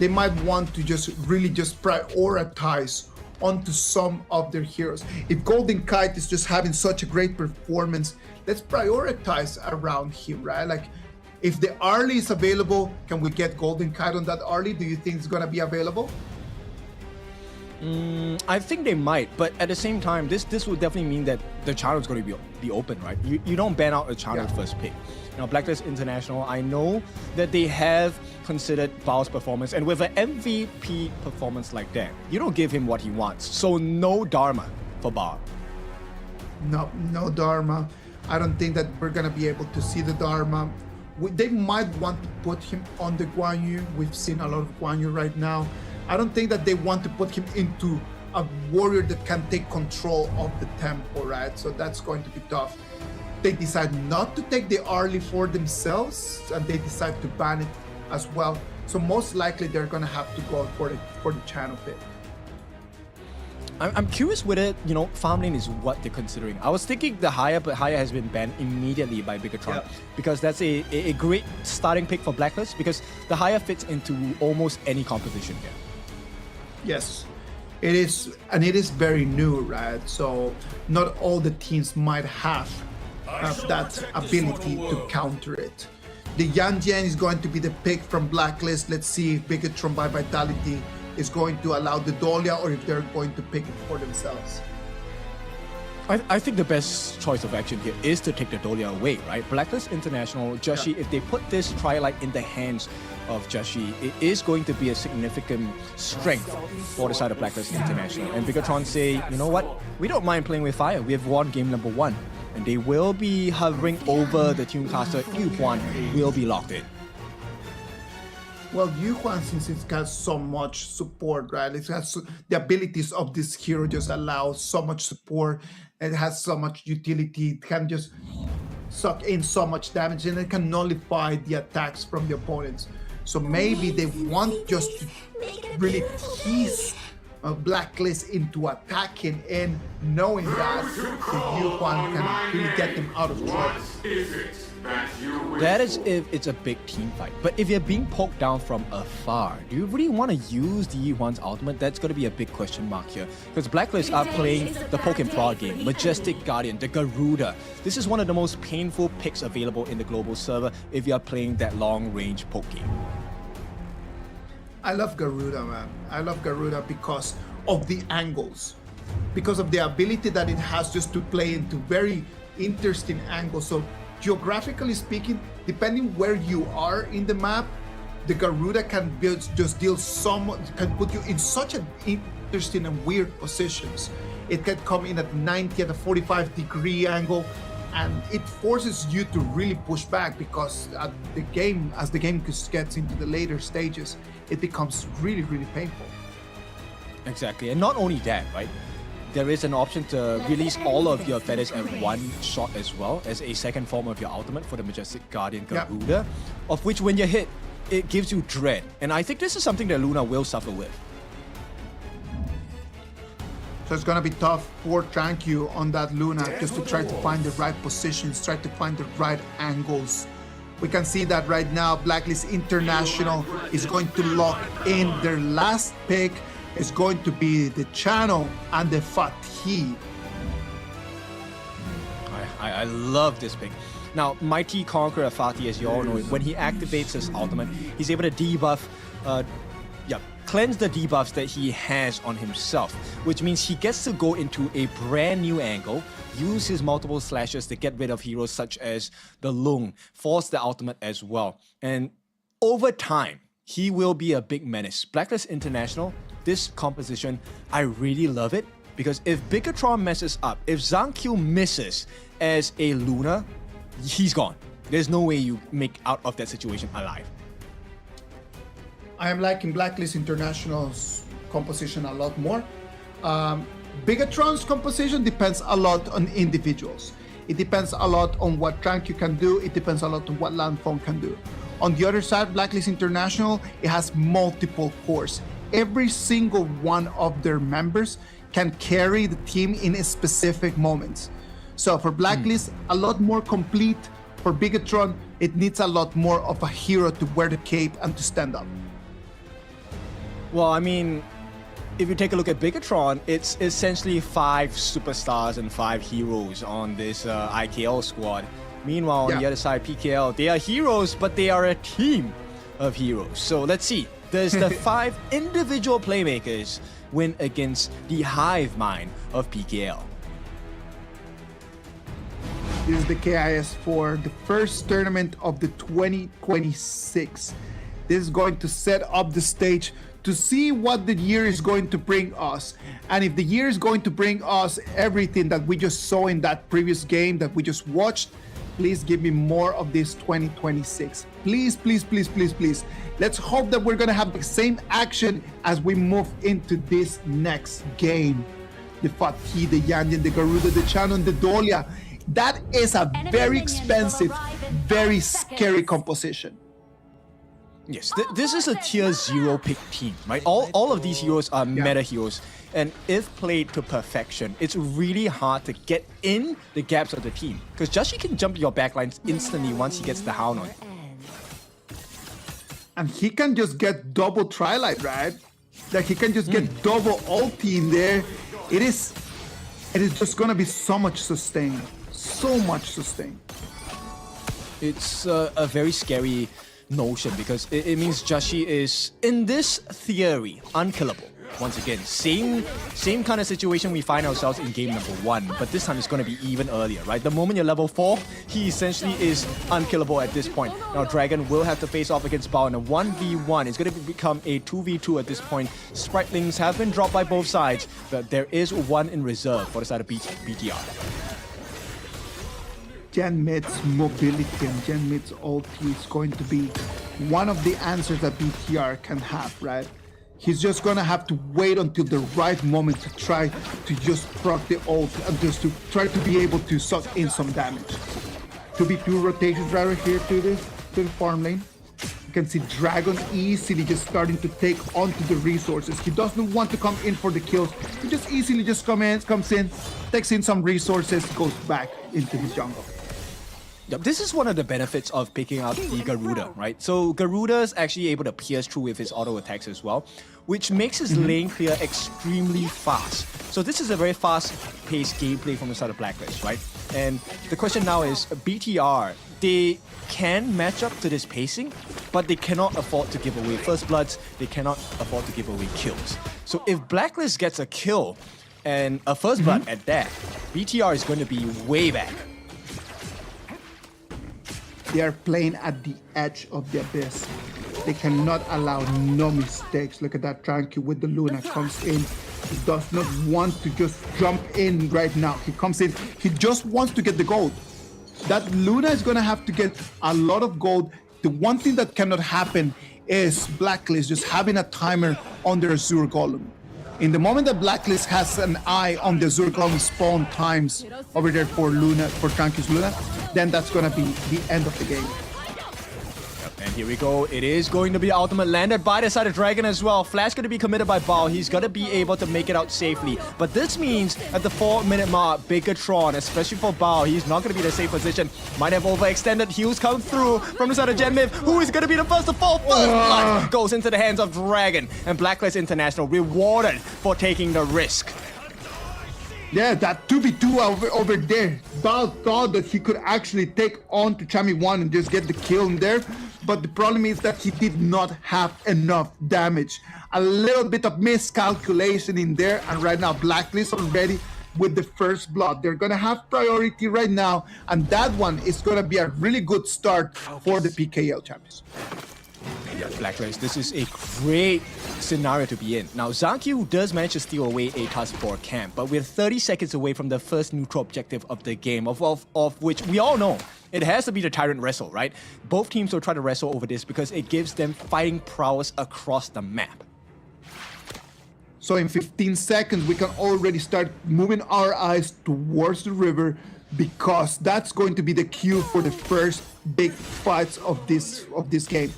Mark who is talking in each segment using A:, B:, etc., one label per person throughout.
A: they might want to just really just prioritize onto some of their heroes. If Golden Kite is just having such a great performance, let's prioritize around him, right? Like, if the early is available, can we get Golden Kite on that early? Do you think it's gonna be available?
B: I think they might, but at the same time, this would definitely mean that the channel is going to be open, right? You don't ban out a channel first pick. Now, Blacklist International, I know that they have considered Bao's performance, and with an MVP performance like that, you don't give him what he wants. So no Dharma for Bao.
A: No Dharma. I don't think that we're gonna be able to see the Dharma. They might want to put him on the Guan Yu. We've seen a lot of Guan Yu right now. I don't think that they want to put him into a warrior that can take control of the tempo, right? So that's going to be tough. They decide not to take the early for themselves, and they decide to ban it as well. So most likely they're gonna have to go for the channel pick.
B: I'm curious whether, farming is what they're considering. I was thinking the Haya, but Haya has been banned immediately by BIGETRON because that's a great starting pick for Blacklist, because the Haya fits into almost any composition here.
A: Yes, it is, and it is very new, right? So not all the teams might have that ability to counter it. The Yan Jian is going to be the pick from Blacklist. Let's see if BIGETRON by Vitality is going to allow the Dolia, or if they're going to pick it for themselves.
B: I think the best choice of action here is to take the Dolia away, right? Blacklist International, Joshi, if they put this Twilight in the hands of Joshi, it is going to be a significant strength for the side of Blacklist International. And BIGETRON say, you know what? We don't mind playing with fire. We have won game number 1. And they will be hovering over the Tunecaster. Yu Huan will be locked in.
A: Well, Yu Huan, since it's got so much support, right? It has the abilities of this hero just allow so much support. It has so much utility. It can just suck in so much damage, and it can nullify the attacks from the opponents. So maybe they want just to really tease Blacklist into attacking, and knowing that the Yu Huan can really get them out of trouble.
B: That is if it's a big team fight. But if you're being poked down from afar, do you really want to use the Yu Huan's ultimate? That's going to be a big question mark here. Because Blacklist are playing the poke and prod game, Majestic Guardian, the Garuda. This is one of the most painful picks available in the global server if you are playing that long-range poke game.
A: I love Garuda, man. I love Garuda because of the angles. Because of the ability that it has just to play into very interesting angles. So geographically speaking, depending where you are in the map, the Garuda can just deal can put you in such an interesting and weird positions. It can come in at 90 at a 45-degree angle, and it forces you to really push back, because as the game gets into the later stages, it becomes really, really painful.
B: Exactly, and not only that, right? There is an option to release all of your feathers at one shot as well, as a second form of your ultimate for the Majestic Guardian Garuda, of which when you hit, it gives you dread. And I think this is something that Luna will suffer with.
A: So it's going to be tough for TranQ on that Luna, just to try to find the right positions, try to find the right angles. We can see that right now, Blacklist International is going to lock in their last pick. Is going to be the channel and the Fatih.
B: I love this pick. Now, Mighty Conqueror Fatih, as you all know, when he activates his ultimate, he's able to debuff, cleanse the debuffs that he has on himself, which means he gets to go into a brand new angle, use his multiple slashes to get rid of heroes such as the Lung, force the ultimate as well. And over time, he will be a big menace. Blacklist International, this composition, I really love it, because if BIGETRON messes up, if Zhang Qiu misses as a Luna, he's gone. There's no way you make out of that situation alive.
A: I am liking Blacklist International's composition a lot more. BIGETRON's composition depends a lot on individuals. It depends a lot on what TranQ can do. It depends a lot on what Landfong can do. On the other side, Blacklist International, it has multiple cores. Every single one of their members can carry the team in a specific moments. So for Blacklist, a lot more complete. For BIGETRON, it needs a lot more of a hero to wear the cape and to stand up.
B: Well, I mean, if you take a look at BIGETRON, it's essentially 5 superstars and 5 heroes on this IKL squad. Meanwhile, on the other side, PKL, they are heroes, but they are a team of heroes. So let's see, does the 5 individual playmakers win against the hive mind of PKL?
A: This is the KIS4, the first tournament of the 2026. This is going to set up the stage to see what the year is going to bring us. And if the year is going to bring us everything that we just saw in that previous game that we just watched, please give me more of this 2026. Please, please, please, please, please. Let's hope that we're gonna have the same action as we move into this next game. The Fatih, the Yanyan, the Garuda, the Chanon, the Dolia. That is a very expensive, very scary composition.
B: Yes, this is a tier 0 pick team, right? All of these heroes are meta heroes, and if played to perfection, it's really hard to get in the gaps of the team, because Joshi can jump your backlines instantly once he gets the Hound on.
A: And he can just get double Trilight, right? Like he can just get double ulti in there. It is just gonna be so much sustain, so much sustain. It's
B: a very scary notion, because it means Joshi is, in this theory, unkillable. Once again, same kind of situation we find ourselves in game number 1, but this time it's going to be even earlier, right? The moment you're level 4, he essentially is unkillable at this point. Now Dragon will have to face off against Bao in a 1v1. It's going to become a 2v2 at this point. Spritlings have been dropped by both sides, but there is one in reserve for the side of BTR.
A: Gen mid's mobility and Gen mid's ulti is going to be one of the answers that BTR can have, right? He's just gonna have to wait until the right moment to try to just proc the ult and just to try to be able to suck in some damage. 2v2 rotations right here to the farm lane. You can see Dragon easily just starting to take onto the resources. He doesn't want to come in for the kills. He just easily just comes in, takes in some resources, goes back into his jungle.
B: This is one of the benefits of picking up the Garuda, right? So Garuda is actually able to pierce through with his auto attacks as well, which makes his lane clear extremely fast. So this is a very fast-paced gameplay from the side of BLACKLIST, right? And the question now is, BTR, they can match up to this pacing, but they cannot afford to give away first bloods, they cannot afford to give away kills. So if BLACKLIST gets a kill, and a first blood at that, BTR is going to be way back.
A: They are playing at the edge of the abyss. They cannot allow no mistakes. Look at that Tranquil with the Luna comes in. He does not want to just jump in right now. He comes in, he just wants to get the gold. That Luna is gonna have to get a lot of gold. The one thing that cannot happen is BLACKLIST just having a timer on their Azure Golem. In the moment that BLACKLIST has an eye on the Azure Golem spawn times over there for Luna, for Tranquil's Luna, then that's gonna be the end of the game.
B: And here we go. It is going to be ultimate landed by the side of Dragon as well. Flash going to be committed by Bao. He's going to be able to make it out safely. But this means at the 4-minute mark, BIGETRON, especially for Bao, he's not going to be in a safe position. Might have overextended. Heals come through from the side of Genmiv. Who is going to be the first to fall? First blood goes into the hands of Dragon. And BLACKLIST International rewarded for taking the risk.
A: Yeah, that 2v2 over there. Bao thought that he could actually take on to Chami1 and just get the kill in there. But the problem is that he did not have enough damage. A little bit of miscalculation in there. And right now, BLACKLIST already with the first blood. They're going to have priority right now. And that one is going to be a really good start for the PKL champions.
B: Yeah, BLACKLIST, this is a great scenario to be in. Now, Zakyu does manage to steal away a task for camp, but we're 30 seconds away from the first neutral objective of the game, of which we all know it has to be the Tyrant Wrestle, right? Both teams will try to wrestle over this because it gives them fighting prowess across the map.
A: So in 15 seconds, we can already start moving our eyes towards the river, because that's going to be the cue for the first big fights of this game.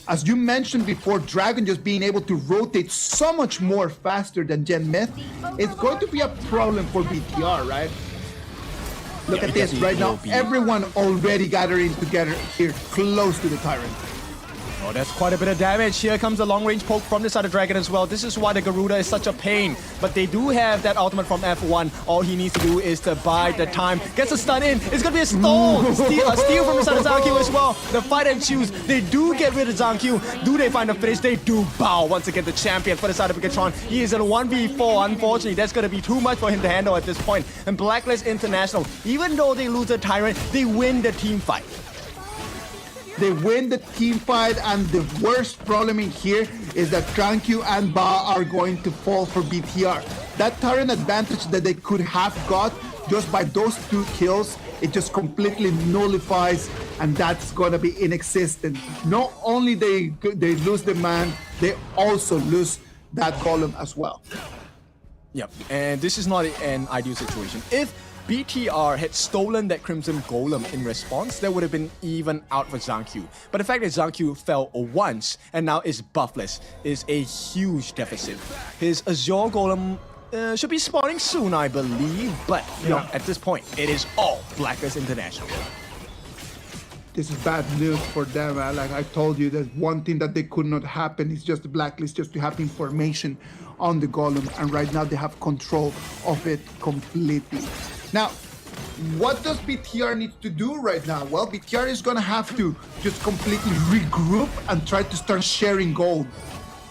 A: As you mentioned before, Dragon just being able to rotate so much more faster than Genmiv, it's going to be a problem for BTR, right? Look at this right now. Everyone already gathering together here close to the Tyrant.
B: Oh, that's quite a bit of damage. Here comes the long-range poke from the side of Dragon as well. This is why the Garuda is such a pain. But they do have that ultimate from F1. All he needs to do is to bide the time. Gets a stun in. It's going to be a stall. A steal from the side of Zankyu as well. The fight and choose. They do get rid of Zankyu. Do they find a finish? They do bow once again the champion for the side of BIGETRON. He is in a 1v4. Unfortunately, that's going to be too much for him to handle at this point. And BLACKLIST International, even though they lose the Tyrant, they win the team fight.
A: They win the team fight, and the worst problem in here is that Zankyu and Ba are going to fall for BTR. That Tyrant advantage that they could have got just by those 2 kills, it just completely nullifies, and that's gonna be inexistent. Not only they lose the man, they also lose that golem as well.
B: Yep, and this is not an ideal situation. If BTR had stolen that Crimson Golem in response, that would have been even out for Zankyu. But the fact that Zankyu fell once and now is buffless is a huge deficit. His Azure Golem should be spawning soon, I believe, but you know, at this point, it is all BLACKLIST International.
A: This is bad news for them. Like I told you, there's one thing that they could not happen. It's just the BLACKLIST just to have information on the golem, and right now they have control of it completely. Now, what does BTR need to do right now? Well, BTR is gonna have to just completely regroup and try to start sharing gold.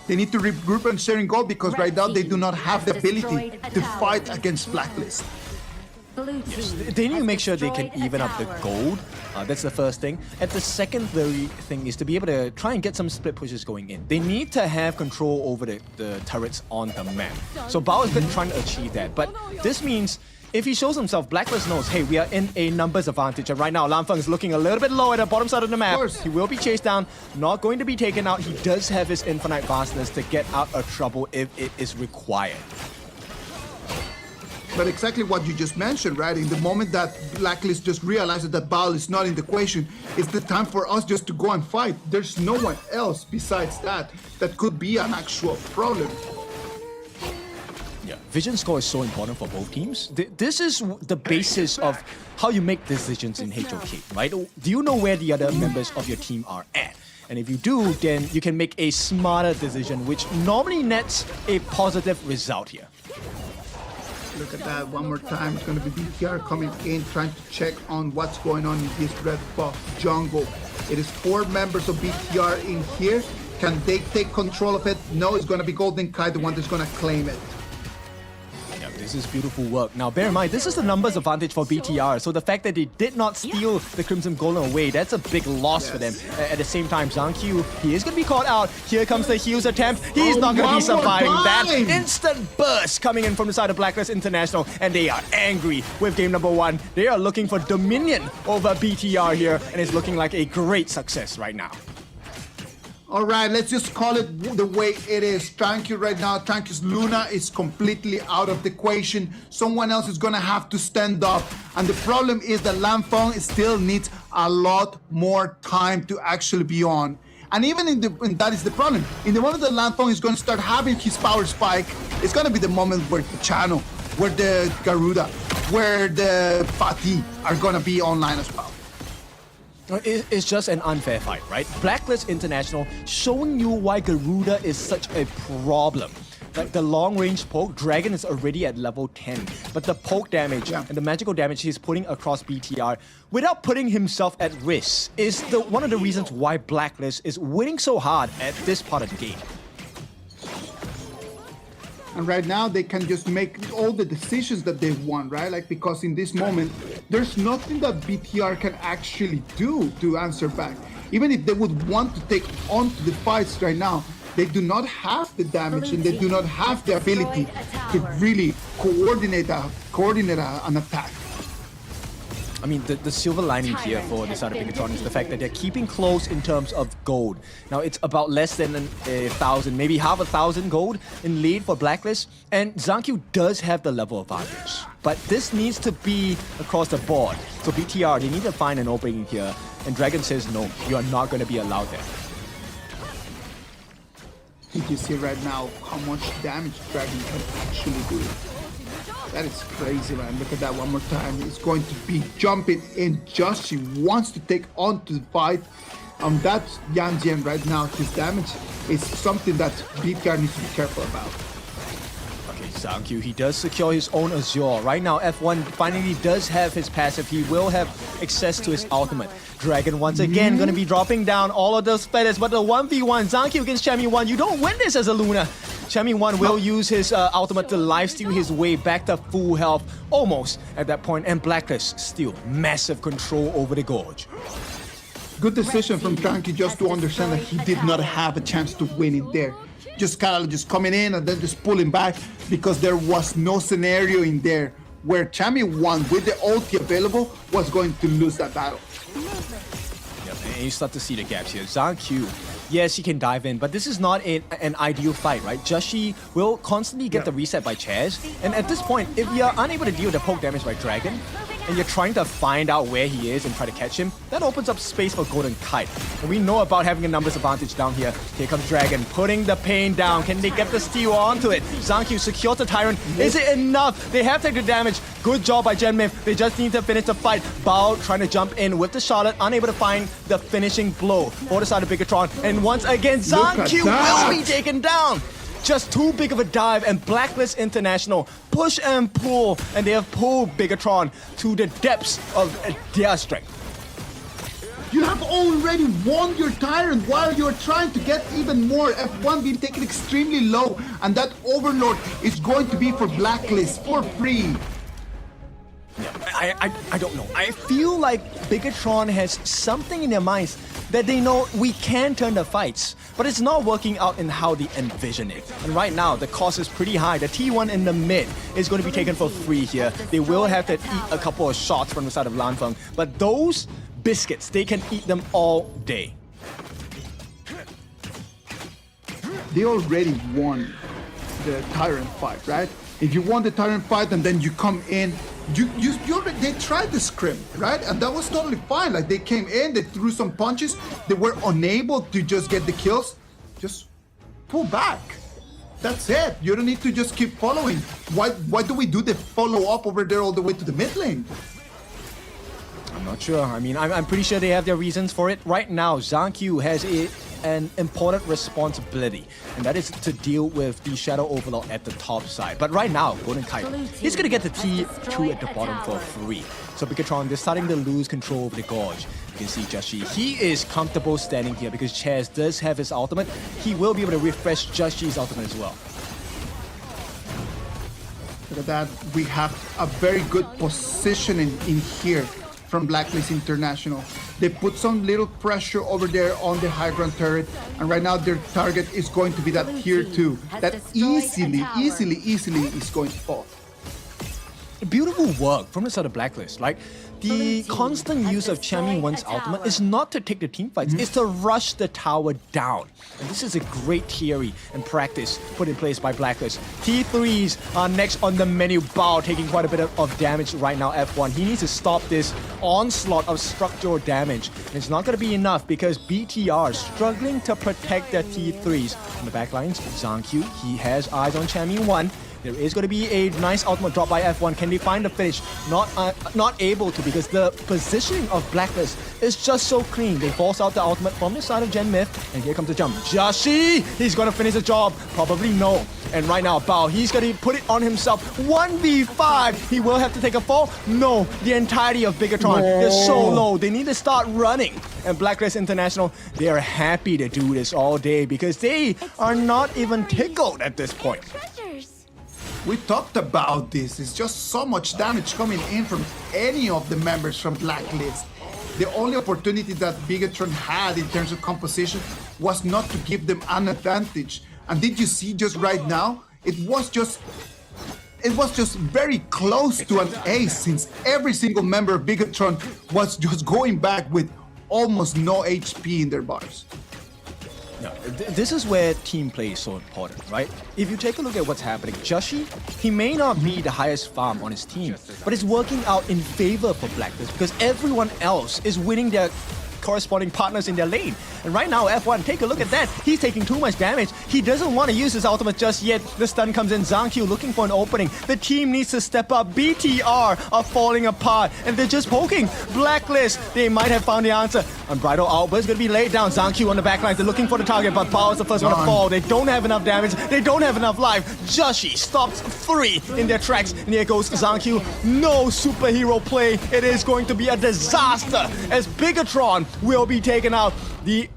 A: They need to regroup and sharing gold because right now they do not have the ability to fight against BLACKLIST.
B: Yes, they need to make sure they can even up the gold. That's the first thing. And the secondary thing is to be able to try and get some split pushes going in. They need to have control over the turrets on the map. So Bao has been trying to achieve that. But this means if he shows himself, BLACKLIST knows, hey, we are in a numbers advantage. And right now, Lanfeng is looking a little bit low at the bottom side of the map. He will be chased down, not going to be taken out. He does have his infinite vastness to get out of trouble if it is required.
A: But exactly what you just mentioned, right? In the moment that BLACKLIST just realizes that Baal is not in the equation, it's the time for us just to go and fight. There's no one else besides that could be an actual problem.
B: Yeah, vision score is so important for both teams. This is the basis of how you make decisions in HOK, right? Do you know where the other members of your team are at? And if you do, then you can make a smarter decision, which normally nets a positive result here.
A: Look at that one more time. It's going to be BTR coming in, trying to check on what's going on in this red buff jungle. It is 4 members of BTR in here. Can they take control of it? No, it's going to be Golden Kai, the one that's going to claim it.
B: Yeah, this is beautiful work. Now, bear in mind, this is the numbers advantage for BTR. So the fact that they did not steal the Crimson Golem away, that's a big loss for them. At the same time, Zankyu, he is going to be caught out. Here comes the heals attempt. He's not going to be surviving that. Instant burst coming in from the side of BLACKLIST International, and they are angry with game number 1. They are looking for dominion over BTR here, and it's looking like a great success right now.
A: All right, let's just call it the way it is. Zankyu right now, Zankyu's Luna is completely out of the equation. Someone else is gonna have to stand up. And the problem is that Lanfeng still needs a lot more time to actually be on. And even and that is the problem. In the moment that Lanfeng is gonna start having his power spike, it's gonna be the moment where the channel, where the Garuda, where the Fatih are gonna be online as well.
B: It's just an unfair fight, right? BLACKLIST International showing you why Garuda is such a problem. Like the long-range poke, Dragon is already at level 10, but the poke damage and the magical damage he's putting across BTR without putting himself at risk is one of the reasons why BLACKLIST is winning so hard at this part of the game.
A: And right now they can just make all the decisions that they want, right? Like, because in this moment, there's nothing that BTR can actually do to answer back. Even if they would want to take on to the fights right now, they do not have the damage and they do not have the ability to really coordinate an attack.
B: I mean, the silver lining here for the side of BIGETRON is the fact that they're keeping close in terms of gold. Now, it's about less than 1,000, maybe half 1,000 gold in lead for BLACKLIST, and Zankyu does have the level advantage. But this needs to be across the board. So BTR, they need to find an opening here, and Dragon says, no, you are not going to be allowed there.
A: You see right now how much damage Dragon can actually do. That is crazy, man. Look at that one more time. He's going to be jumping in just. He wants to take on to the fight. on that Yan Jian right now, his damage is something that BTR needs to be careful about.
B: Okay, Zhang he does secure his own Azure. Right now, F1 finally does have his passive. He will have access to his ultimate. Dragon once again going to be dropping down all of those feathers, but the 1v1, Zhang against Chami1, you don't win this as a Luna. Chami1 will use his ultimate to lifesteal his way back to full health, almost at that point, and BLACKLIST still massive control over the Gorge.
A: Good decision from Tranky just to understand that he did not have a chance to win it there. Just kind of just coming in and then just pulling back because there was no scenario in there where Chami1 with the ulti available was going to lose that battle.
B: Yep, and you start to see the gaps here. Zhang, yes, he can dive in, but this is not an ideal fight, right? Joshi will constantly get the reset by Chaz, and at this point, if you're unable to deal with the poke damage by Dragon, and you're trying to find out where he is and try to catch him, that opens up space for Golden Kite. And we know about having a numbers advantage down here. Here comes Dragon, putting the pain down. Can they get the steal onto it? Zhang secures the Tyrant. Is it enough? They have taken damage. Good job by Genmith. They just need to finish the fight. Bao trying to jump in with the Charlotte, unable to find the finishing blow for the side of BIGETRON. And once again, Zhang will be taken down. Just too big of a dive, and BLACKLIST International push and pull, and they have pulled BIGETRON to the depths of their strength.
A: You have already won your Tyrant while you're trying to get even more. F1 being taken extremely low, and that Overlord is going to be for BLACKLIST for free.
B: Yeah, I don't know. I feel like BIGETRON has something in their minds that they know we can turn the fights, but it's not working out in how they envision it. And right now, the cost is pretty high. The T1 in the mid is going to be taken for free here. They will have to eat a couple of shots from the side of Lanfeng, but those biscuits, they can eat them all day.
A: They already won the Tyrant fight, right? If you won the Tyrant fight and then you come in, they tried the scrim, right? And that was totally fine. Like, they came in, they threw some punches, they were unable to just get the kills. Just pull back. That's it. You don't need to just keep following. Why do we do the follow-up over there all the way to the mid lane?
B: I'm not sure. I mean, I'm pretty sure they have their reasons for it. Right now, Zhang has an important responsibility, and that is to deal with the Shadow Overlord at the top side. But right now, Golden Kite, he's going to get the T2 at the bottom for free. So BIGETRON, they're starting to lose control over the Gorge. You can see Joshi, he is comfortable standing here because Chaz does have his ultimate. He will be able to refresh Joshi's ultimate as well.
A: Look at that. We have a very good positioning in here from BLACKLIST International. They put some little pressure over there on the high ground turret, and right now their target is going to be that tier 2 that easily is going to fall.
B: Beautiful work from the side of BLACKLIST. Like, the constant use of Chami1's ultimate is not to take the team fights, it's to rush the tower down. And this is a great theory and practice put in place by BLACKLIST. T3s are next on the menu. Bao taking quite a bit of damage right now, F1. He needs to stop this onslaught of structural damage. And it's not going to be enough because BTR is struggling to protect their T3s. On the backlines, Zhang, he has eyes on Chami1. There is going to be a nice ultimate drop by F1. Can they find the finish? Not able to, because the positioning of BLACKLIST is just so clean. They force out the ultimate from the side of Genmith, and here comes the jump. Joshi! He's going to finish the job. Probably no. And right now, Bao, he's going to put it on himself. 1v5. He will have to take a fall. No, the entirety of BIGETRON is so low. They need to start running. And BLACKLIST International, they are happy to do this all day because they are not even tickled at this point.
A: We talked about this. It's just so much damage coming in from any of the members from BLACKLIST. The only opportunity that BIGETRON had in terms of composition was not to give them an advantage. And did you see just right now? It was just very close to an ace, since every single member of BIGETRON was just going back with almost no HP in their bars.
B: No, this is where team play is so important, right? If you take a look at what's happening, Joshi, he may not be the highest farm on his team, but it's working out in favor for BLACKLIST because everyone else is winning their corresponding partners in their lane. And right now, F1, take a look at that. He's taking too much damage. He doesn't want to use his ultimate just yet. The stun comes in. Zhang looking for an opening. The team needs to step up. BTR are falling apart, and they're just poking. BLACKLIST, they might have found the answer. Unbridled Outburst is going to be laid down. Zhang on the back line. They're looking for the target, but Bao is the first one to fall. They don't have enough damage. They don't have enough life. Joshi stops 3 in their tracks. And here goes Zhang. No superhero play. It is going to be a disaster as BIGETRON will be taken out. The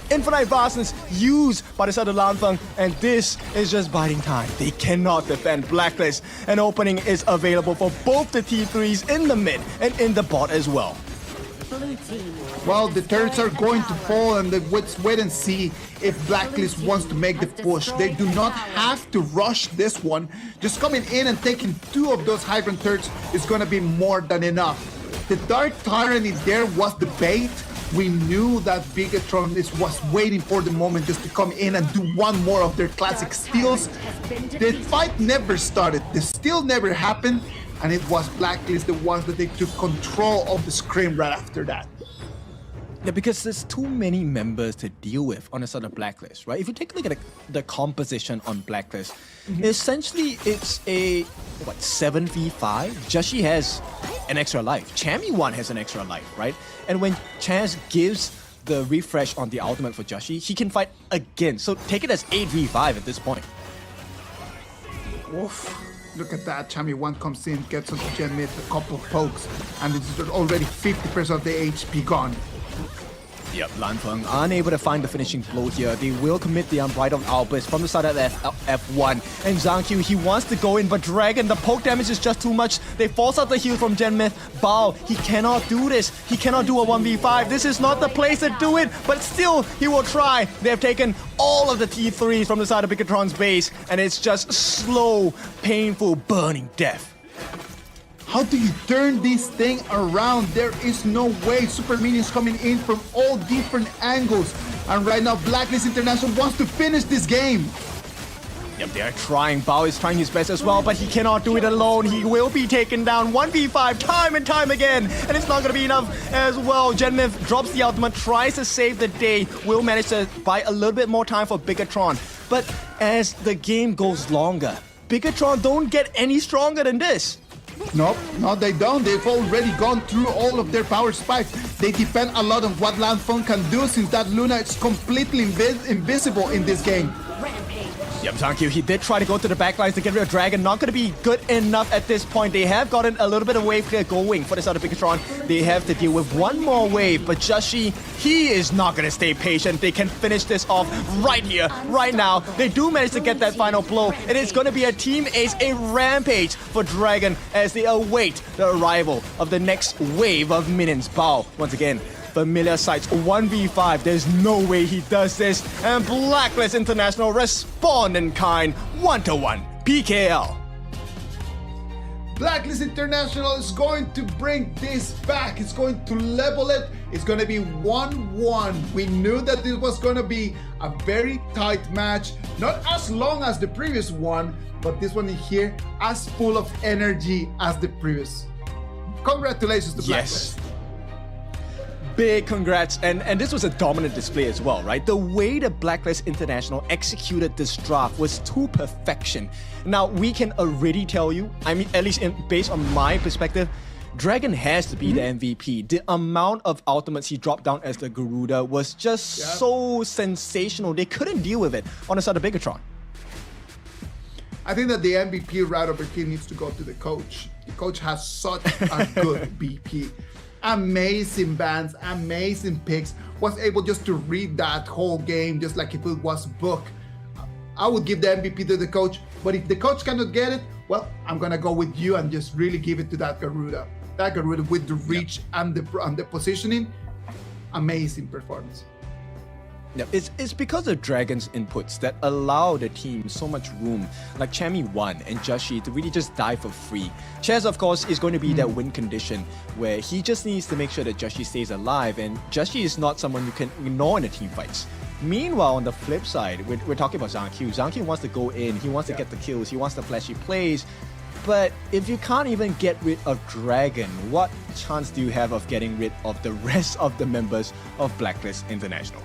B: infinite vastness used by the side of Lanfeng, and this is just biding time. They cannot defend Blacklist. An opening is available for both the T3s in the mid and in the bot as well.
A: Well, the turrets are going to fall, and let's wait and see if Blacklist wants to make the push. They do not have to rush this one. Just coming in and taking 2 of those Hydrant turrets is going to be more than enough. The Dark Tyrant in there was the bait. We knew that BIGETRON was waiting for the moment just to come in and do one more of their classic steals. The fight never started. The steal never happened, and it was Blacklist the ones that they took control of the scrim right after that.
B: Yeah, because there's too many members to deal with on a sort of Blacklist, right? If you take a look at the composition on Blacklist, essentially it's a 7v5. Joshi has an extra life. Chammy1 has an extra life, right? And when Chaz gives the refresh on the ultimate for Joshi, he can fight again. So take it as 8v5 at this point.
A: Oof. Look at that. Chammy1 comes in, gets onto Gen Mid, a couple of pokes, and it's already 50% of the HP gone.
B: Yep, Lanfeng unable to find the finishing blow here. They will commit the Unbridled Outburst from the side of F1. And Zhang, he wants to go in, but Dragon, the poke damage is just too much. They force out the heal from Gen Myth. Bao, he cannot do this. He cannot do a 1v5. This is not the place to do it, but still, he will try. They have taken all of the T3s from the side of BIGETRON's base, and it's just slow, painful, burning death.
A: How do you turn this thing around? There is no way. Super minions coming in from all different angles. And right now, Blacklist International wants to finish this game.
B: Yep, they are trying. Bao is trying his best as well, but he cannot do it alone. He will be taken down 1v5 time and time again. And it's not going to be enough as well. Gen Myth drops the ultimate, tries to save the day. Will manage to buy a little bit more time for BIGETRON. But as the game goes longer, BIGETRON don't get any stronger than this.
A: Nope, no they don't. They've already gone through all of their power spikes. They depend a lot on what Lanfeng can do, since that Luna is completely invisible in this game.
B: Yep, Zhang, he did try to go to the backlines to get rid of Dragon. Not going to be good enough at this point. They have gotten a little bit of wave clear going for the side of BIGETRON. They have to deal with one more wave, but Joshi, he is not going to stay patient. They can finish this off right here, right now. They do manage to get that final blow, and it's going to be a team ace, a rampage for Dragon as they await the arrival of the next wave of minions. Bao, once again, familiar sights, 1v5, there's no way he does this, and Blacklist International respond in kind, 1-1, PKL.
A: Blacklist International is going to bring this back. It's going to level it. It's going to be 1-1. We knew that this was going to be a very tight match, not as long as the previous one, but this one here as full of energy as the previous. Congratulations to Blacklist.
B: Yes. Big congrats, and this was a dominant display as well, right? The way the Blacklist International executed this draft was to perfection. Now, we can already tell you, I mean, at least based on my perspective, Dragon has to be the MVP. The amount of ultimates he dropped down as the Garuda was just so sensational. They couldn't deal with it on the side of BIGETRON.
A: I think that the MVP right over here needs to go to the coach. The coach has such a good BP. Amazing bans, amazing picks, was able just to read that whole game just like if it was a book. I would give the MVP to the coach, but if the coach cannot get it, well, I'm gonna go with you and just really give it to that Garuda. That Garuda with the reach and the positioning, amazing performance.
B: Yep. It's because of Dragon's inputs that allow the team so much room, like Chammy1 and Joshi, to really just die for free. Chaz, of course, is going to be that win condition where he just needs to make sure that Joshi stays alive, and Joshi is not someone you can ignore in the team fights. Meanwhile, on the flip side, we're talking about Zhang Q. Zhang Q wants to go in, he wants to get the kills, he wants the flashy plays, but if you can't even get rid of Dragon, what chance do you have of getting rid of the rest of the members of Blacklist International?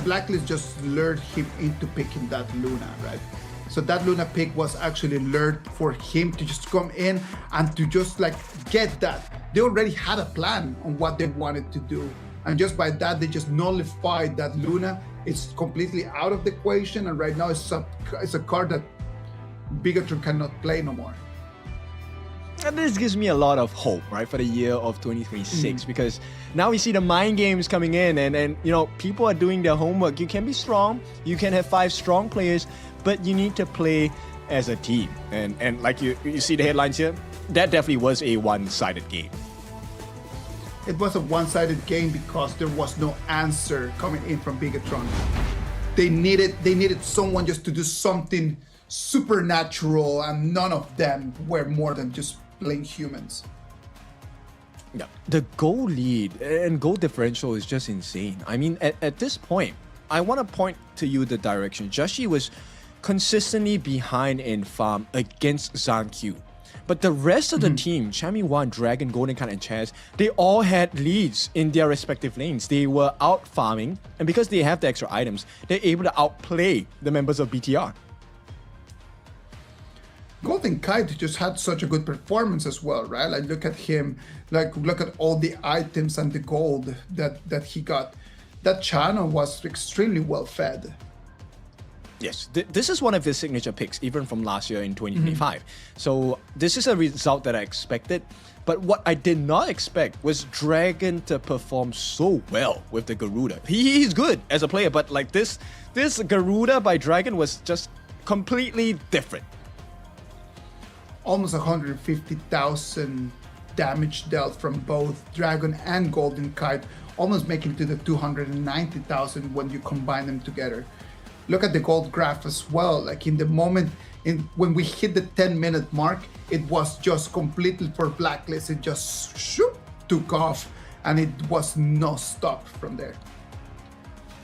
A: Blacklist just lured him into picking that Luna, right? So that Luna pick was actually learned for him to just come in and to just like get that. They already had a plan on what they wanted to do. And just by that, they just nullified that Luna. It's completely out of the equation. And right now it's a card that BIGETRON cannot play no more.
B: And this gives me a lot of hope, right, for the year of 2026, because now we see the mind games coming in, and you know, people are doing their homework. You can be strong, you can have 5 strong players, but you need to play as a team. And like you see the headlines here, that definitely was a one-sided game.
A: It was a one-sided game because there was no answer coming in from BIGETRON. They needed someone just to do something supernatural, and none of them were more than just playing humans.
B: Yeah, the goal lead and goal differential is just insane. I mean, at this point, I want to point to you the direction. Joshi was consistently behind in farm against ZanQ. But the rest of the team, Chami1, Dragon, Golden Kite, and Chaz, they all had leads in their respective lanes. They were out farming, and because they have the extra items, they're able to outplay the members of BTR.
A: Golden Kite just had such a good performance as well, right? Like look at him, like look at all the items and the gold that he got. That channel was extremely well fed.
B: Yes, this is one of his signature picks, even from last year in 2025. So this is a result that I expected. But what I did not expect was Dragon to perform so well with the Garuda. He's good as a player, but like this Garuda by Dragon was just completely different.
A: Almost 150,000 damage dealt from both Dragon and Golden Kite, almost making it to the 290,000 when you combine them together. Look at the gold graph as well. Like in the moment when we hit the 10-minute mark, it was just completely for Blacklist. It just shoop, took off, and it was no stop from there.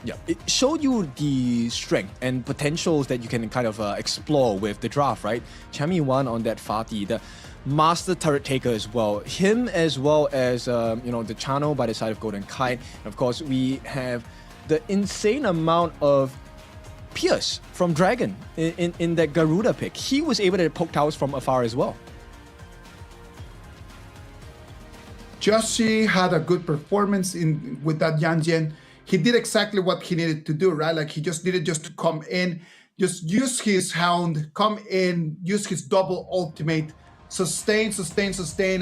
B: Yeah, it showed you the strength and potentials that you can kind of explore with the draft, right? Chami1 on that Fatih, the master turret taker as well. Him as well as, you know, the channel by the side of Golden Kite. And of course, we have the insane amount of Pierce from Dragon in that Garuda pick. He was able to poke towers from afar as well.
A: Joshi had a good performance with that Yanjian. He did exactly what he needed to do, right? Like he just needed to come in, just use his hound, come in, use his double ultimate, sustain,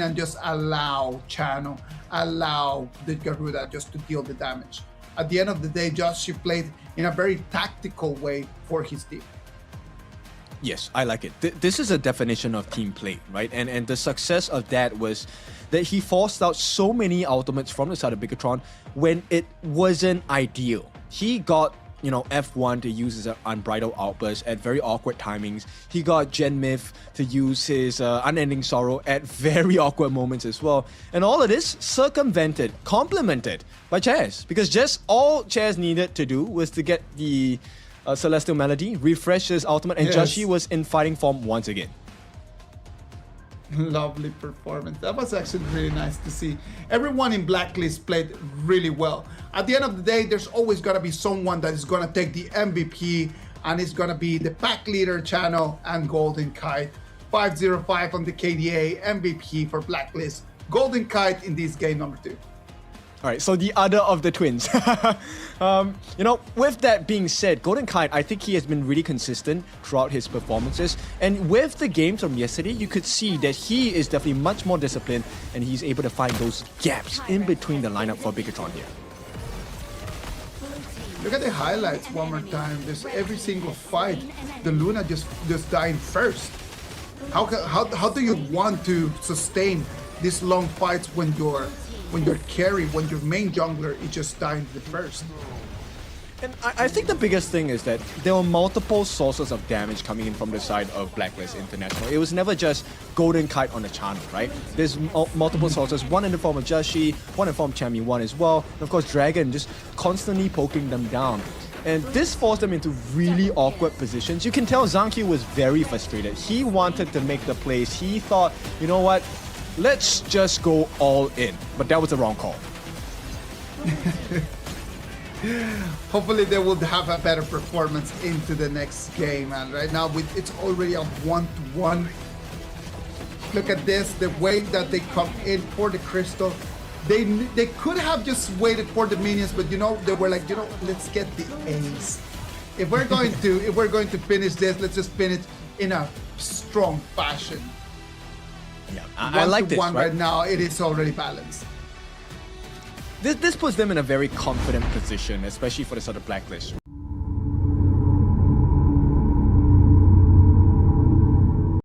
A: and just allow channel, allow the Garuda just to deal the damage. At the end of the day, Joshi played in a very tactical way for his team.
B: Yes, I like it. This is a definition of team play, right? And the success of that was that he forced out so many ultimates from the side of BIGETRON when it wasn't ideal. He got, you know, F1 to use his unbridled outburst at very awkward timings. He got Genmyth to use his unending sorrow at very awkward moments as well. And all of this circumvented, complemented by Chaz, because just all Chaz needed to do was to get the Celestial Melody, refresh his ultimate, and Joshi was in fighting form once again.
A: Lovely performance. That was actually really nice to see. Everyone in Blacklist played really well. At the end of the day, there's always going to be someone that is going to take the MVP, and it's going to be the pack leader channel and Golden Kite. 505 on the KDA, MVP for Blacklist. Golden Kite in this game number 2.
B: All right, so the other of the twins. You know, with that being said, Golden Kite, I think he has been really consistent throughout his performances. And with the games from yesterday, you could see that he is definitely much more disciplined, and he's able to find those gaps in between the lineup for BIGETRON here.
A: Look at the highlights one more time. There's every single fight, the Luna just dying first. How do you want to sustain these long fights when your carry, when your main jungler is just dying the first?
B: And I think the biggest thing is that there were multiple sources of damage coming in from the side of Blacklist International. It was never just Golden Kite on the channel, right? There's multiple sources, one in the form of Joshi, one in the form of Chami1 as well, and of course Dragon just constantly poking them down. And this forced them into really awkward positions. You can tell ZanQ was very frustrated. He wanted to make the plays. He thought, you know what, let's just go all in. But that was the wrong call.
A: Hopefully they will have a better performance into the next game. And right now it's already a 1-1. Look at this, the way that they come in for the crystal. They could have just waited for the minions, but you know, they were like, you know, let's get the ace. If we're going to finish this, let's just finish in a strong fashion.
B: Yeah, I like this.
A: Right now, it is already balanced.
B: This puts them in a very confident position, especially for the sort of blacklist.